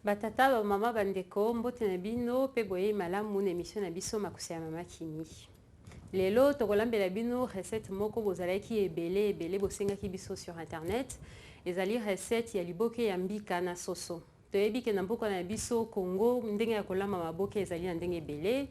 Batata ba mama bandeko mbote na bino pe boye malamu na émission na biso makusa ya mama Kimi. Lelo tokolambela bino recette moko bozalaki ebele bosengaki biso sur internet. Ezali recette ya liboke ya mbika na soso. Toyebi ke na mboka na biso Congo ndenge ya kolamba maboke ezali na ndenge ebele.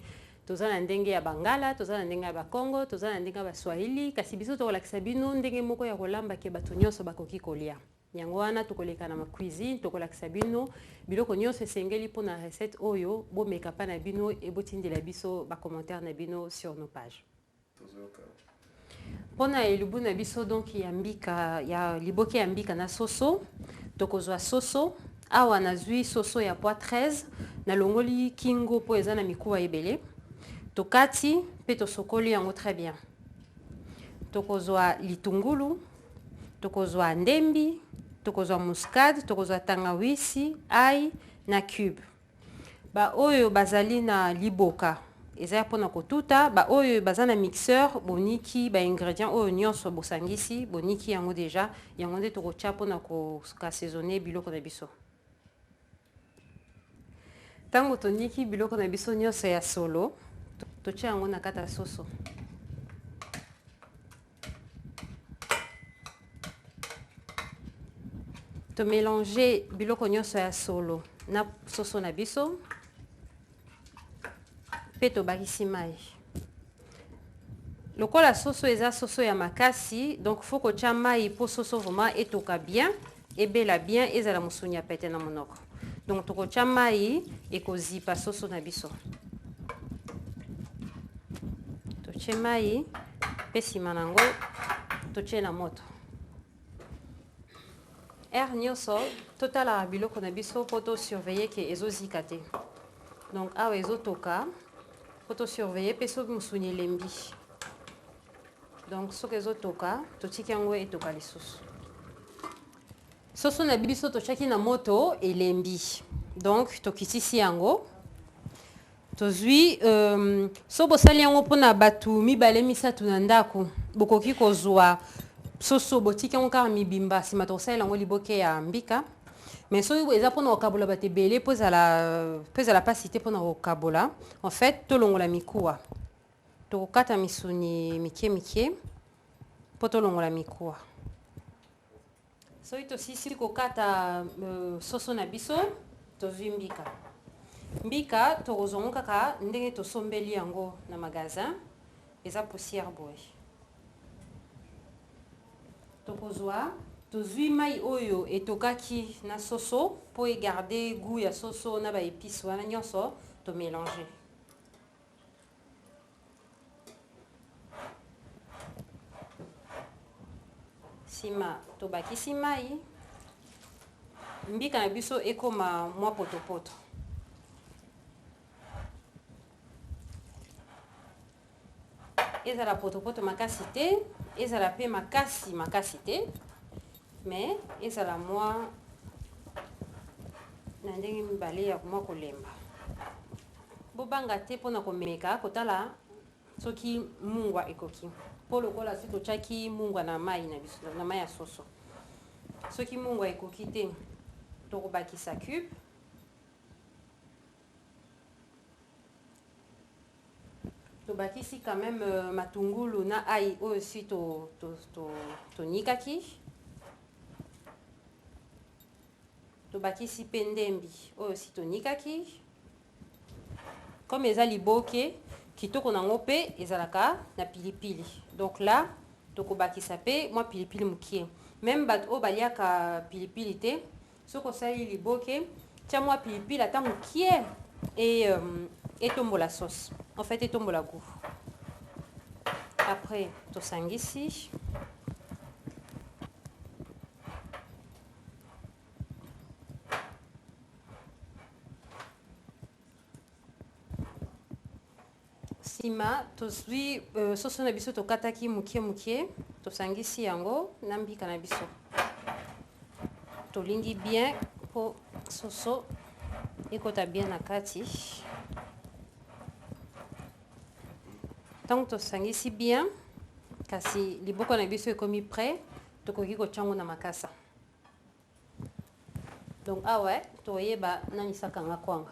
Toza na ndenge ya Bangala, toza na ndenge ya Bakongo, toza na ndenge ya Baswahili, kasi biso tokolakisa bino ndenge moko ya kolamba ke bato nyonso bakoki kolia. Yango wana tokoleka na ma cuisine, tokolakisa bino biloko nyonso esengeli mpona recette oyo bomeka pa na bino ebotindela biso ba commentaire na bino sur nos pages. Pona elubu na biso donc ya mbika ya liboke ya mbika na soso, tokozwa soso awa nazwi soso ya poids 13 na longoli kingo po eza na mikuwa ebele. Tokati pe tosokoli yango très bien. Tokozwa litungulu, tokozwa ndembi, tokozwa muscade, tokozwa tangawisi, ail na cube. Ba oyo bazali na liboka eza pona kotuta, ba oyo bazana mixeur boniki ba ingrédients oyo nyonso bosangisi boniki yango déjà yango nde tokotia pona ko assaisonner biloko na biso. Tango toniki biloko na biso nyonso ya solo, totia yango na kata soso. To mélanger biloko nyonso ya solo na soso na biso. Pe to bakisi mai. Lokola soso eza soso ya makasi, donc faut ko tia mai po soso vraiment etoka bien, ebela bien ezala musunya pete na monoko. Donc to ko tia mai ekozipa soso na biso. To tia mai pe sima nango to tia na moto. Nyonso totala biloko na biso poto surveiller ke ezozika te. Donc awa ezotoka poto surveiller pe so musunya lembi. Donc soki ezotoka totiki yango etoka lisusu. Soso na biso totiaki na moto elembi. Donc tokitisi yango. Tozwi so bosali yango mpona batu mibale misatu na ndako bokoki kozwa soso botiki yango kaka mibimba sima tosala yango liboke ya mbika. Mais so eza mpona kokabola bato ebele po ezala pasi te mpona kokabola. En fait tolongola mikuwa. Tokokata misuni mike po tolongola mikuwa. Soki tosisi kokata soso na biso tozwi mbika. Mbika tokozongo kaka ndenge tosombeli yango na magasin eza poussière boye. Tokozwa tozwi mai oyo etokaki na soso po garder goût ya soso na ba épices wana nyonso to mélanger. Sima tobakisi mai mbika na biso ekoma mwa potopoto. Ezala potopoto makasi te, ezala pe makasi te, mais ezala mwa na ndenge mibale ya mwa kolemba. Bobanga te pona komeka kotala soki mungwa ekoki. Po lokola si totiaki mungwa na mai na biso na mai ya soso. Soki mungwa ekoki te tokobakisa cube. Tobakisi quand même matungulu na ail aussi to nikaki. Tobakisi pendembi aussi to nikaki. Comme eza liboke kitoko nango pe ezalaka na pilipili. Donc là tokobakisa pe moi pilipili mukie. Même bat o baliaka pilipili te, soko sali liboke tia moi pilipili ata mukie et tombe la sauce. En fait, et tombe la goût. Après, to sangisi. Sima, to zwi soso na biso to kataki mukie, to sangisi yango na mbika na biso. To lingi bien po soso ekota bien na kati. Tant que tosangisi bien, kasi liboko na biso ekomi prêt, tokoki kotyango na makasa. Donc ah ouais, toyeba nani sakanga kwanga.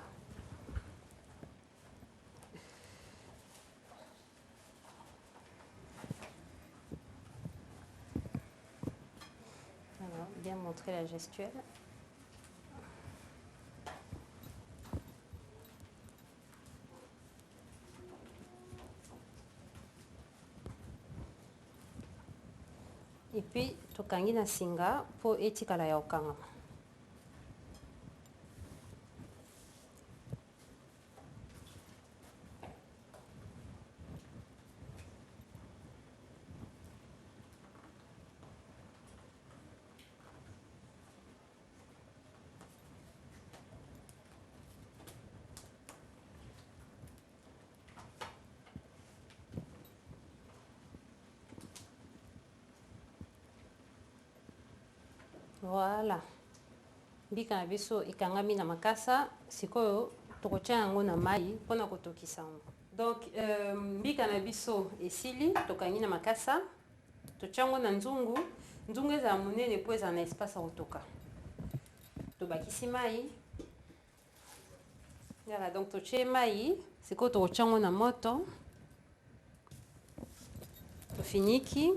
Alors, bien montrer la gestuelle. Et puis tokangi na singa po etikala ya okanga. Voilà. Mbika na biso ikangami na makasa, sikoyo tokotia yango na mai pona kotokisa yango. Donc mbika na biso esili tokangi na makasa, totia yango na nzungu, nzungu eza monene po eza na espace otoka. Tobakisi mai. Voilà, donc totie mai, sikoyo tokotia yango na moto. Tofiniki.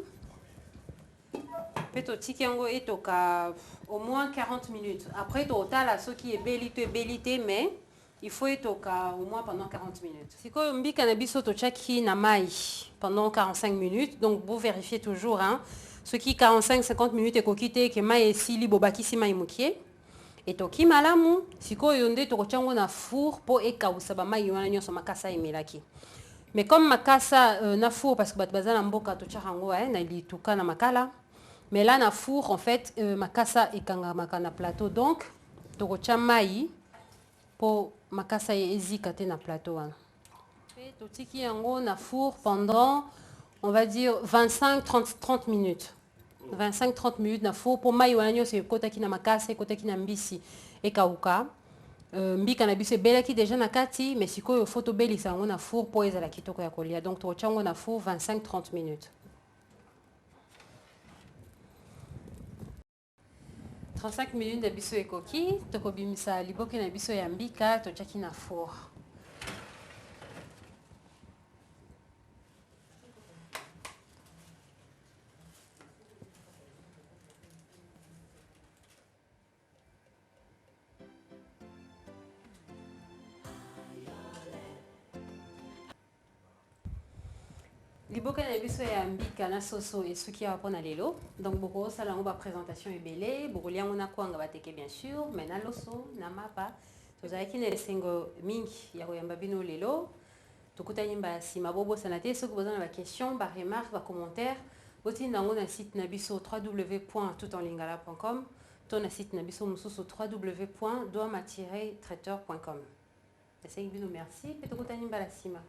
Peut totiki yango etoka au moins 40 minutes. Après total ce qui est bélité mais il faut etoka au moins pendant 40 minutes. Sikoyo mbika na biso tochaki na mai pendant 45 minutes. Donc vous vérifiez toujours hein. Ce qui 45-50 minutes ekokite ke mai esili bobakisi mai mukie. Etoki malamu sikoyo nde tokochango na four po ekausa ba mai wana nyonso makasa emelaki. Mais comme makasa na four parce que bat bazana mboka tocharango na lituka na makala. Mais là, na four, en fait, makasa ekanga makana plateau. Donc, tokocha mai pour makasa ezikate na plateau. Et totiki yango na four pendant, on va dire, 25-30 minutes. 25-30 minutes na four pour mai wanyo se kotaki na makasa, kotaki na mbisi ekauka. Mbika na biso belaki déjà na kati, mais sikoyo photo belisa yango na four pour ezala kitoko ya kolia. Donc, tokocha yango na four 25-30 minutes. 35 minutes de biso ekoki, tokobimisa liboke na biso ya mbika, tochaki na four. Liboka na biso ya mbika na soso esuki ya pona lelo. Donc boko sala ngo ba présentation ebele, boko liango na kwanga bateke bien sûr, mais na loso na mapa tozalaki na esengo mingi ya koyamba bino lelo. Tokutani mba sima bobo sanate soki bozana ba question, ba remarque, ba commentaire, botinda ngo na site na biso www.toutenlingala.com, to na site na biso mususu www.doama-traiteur.com. Esengi bino merci, pe tokutani mba la sima.